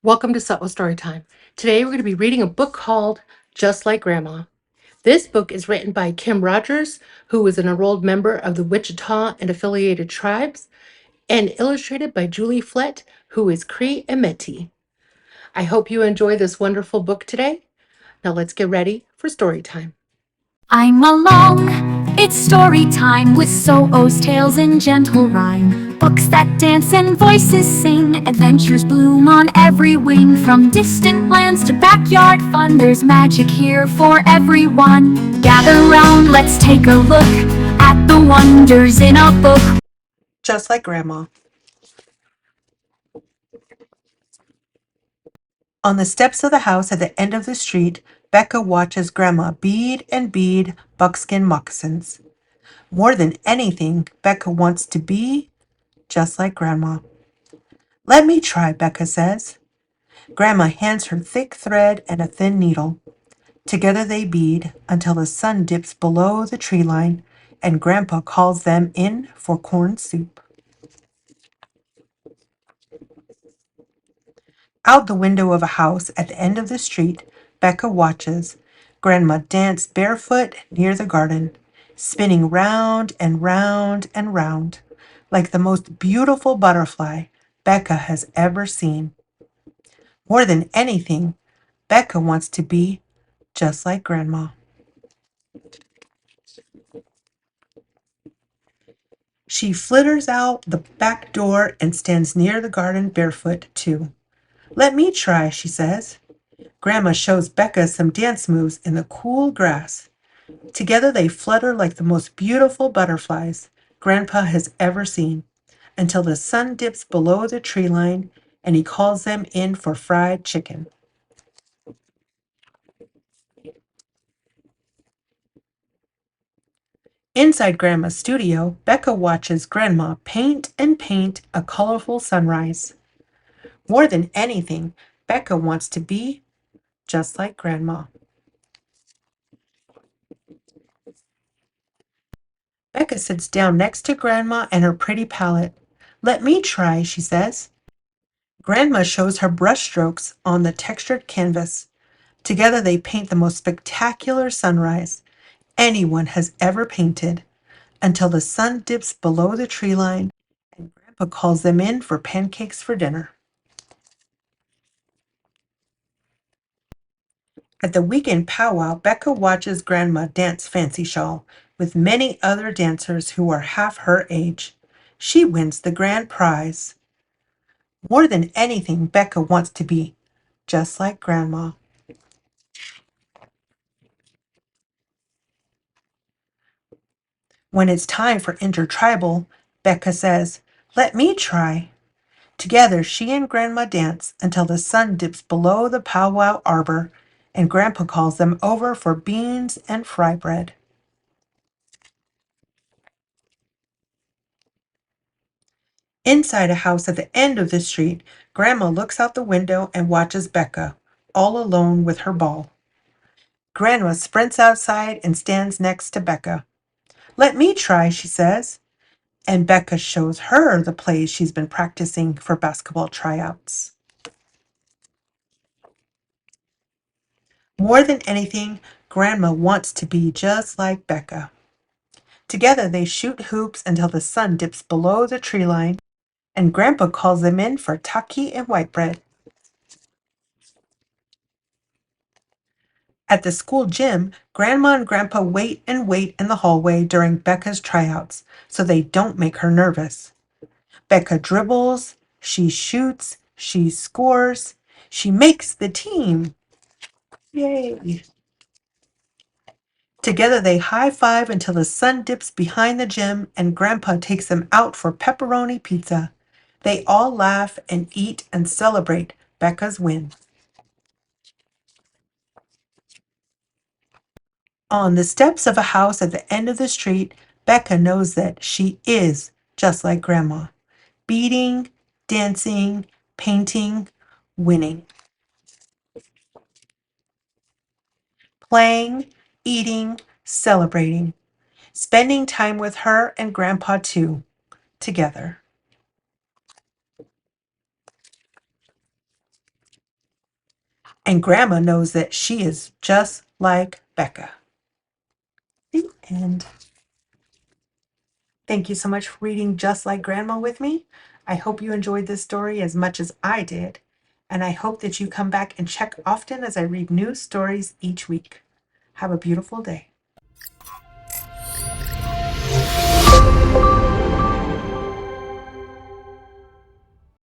Welcome to Subtle Storytime. Today we're going to be reading a book called Just Like Grandma. This book is written by Kim Rogers, who is an enrolled member of the Wichita and affiliated tribes, and illustrated by Julie Flett, who is Cree and Métis. I hope you enjoy this wonderful book today. Now let's get ready for story time. I'm along, it's story time with So-O's tales in gentle rhyme. Books that dance and voices sing, adventures bloom on every wing. From distant lands to backyard fun, there's magic here for everyone. Gather round, let's take a look at the wonders in a book. Just Like Grandma. On the steps of the house at the end of the street, Becca watches Grandma bead and bead buckskin moccasins. More than anything, Becca wants to be just like Grandma. "Let me try," Becca says. Grandma hands her thick thread and a thin needle. Together they bead until the sun dips below the tree line and Grandpa calls them in for corn soup. Out the window of a house at the end of the street, Becca watches Grandma dance barefoot near the garden, spinning round and round and round, like the most beautiful butterfly Becca has ever seen. More than anything, Becca wants to be just like Grandma. She flitters out the back door and stands near the garden barefoot, too. "Let me try," she says. Grandma shows Becca some dance moves in the cool grass. Together they flutter like the most beautiful butterflies Grandpa has ever seen, until the sun dips below the tree line and he calls them in for fried chicken. Inside Grandma's studio, Becca watches Grandma paint and paint a colorful sunrise. More than anything, Becca wants to be just like Grandma. Becca sits down next to Grandma and her pretty palette. "Let me try," she says. Grandma shows her brushstrokes on the textured canvas. Together they paint the most spectacular sunrise anyone has ever painted until the sun dips below the tree line and Grandpa calls them in for pancakes for dinner. At the weekend powwow, Becca watches Grandma dance fancy shawl with many other dancers who are half her age. She wins the grand prize. More than anything, Becca wants to be just like Grandma. When it's time for intertribal, Becca says, "Let me try." Together, she and Grandma dance until the sun dips below the powwow arbor and Grandpa calls them over for beans and fry bread. Inside a house at the end of the street, Grandma looks out the window and watches Becca, all alone with her ball. Grandma sprints outside and stands next to Becca. "Let me try," she says, and Becca shows her the plays she's been practicing for basketball tryouts. More than anything, Grandma wants to be just like Becca. Together they shoot hoops until the sun dips below the tree line, and Grandpa calls them in for taki and white bread. At the school gym, Grandma and Grandpa wait and wait in the hallway during Becca's tryouts so they don't make her nervous. Becca dribbles, she shoots, she scores, she makes the team. Yay! Together they high-five until the sun dips behind the gym and Grandpa takes them out for pepperoni pizza. They all laugh and eat and celebrate Becca's win. On the steps of a house at the end of the street, Becca knows that she is just like Grandma. Beading, dancing, painting, winning. Playing, eating, celebrating. Spending time with her and Grandpa too, together. And Grandma knows that she is just like Becca. The end. Thank you so much for reading Just Like Grandma with me. I hope you enjoyed this story as much as I did, and I hope that you come back and check often as I read new stories each week. Have a beautiful day.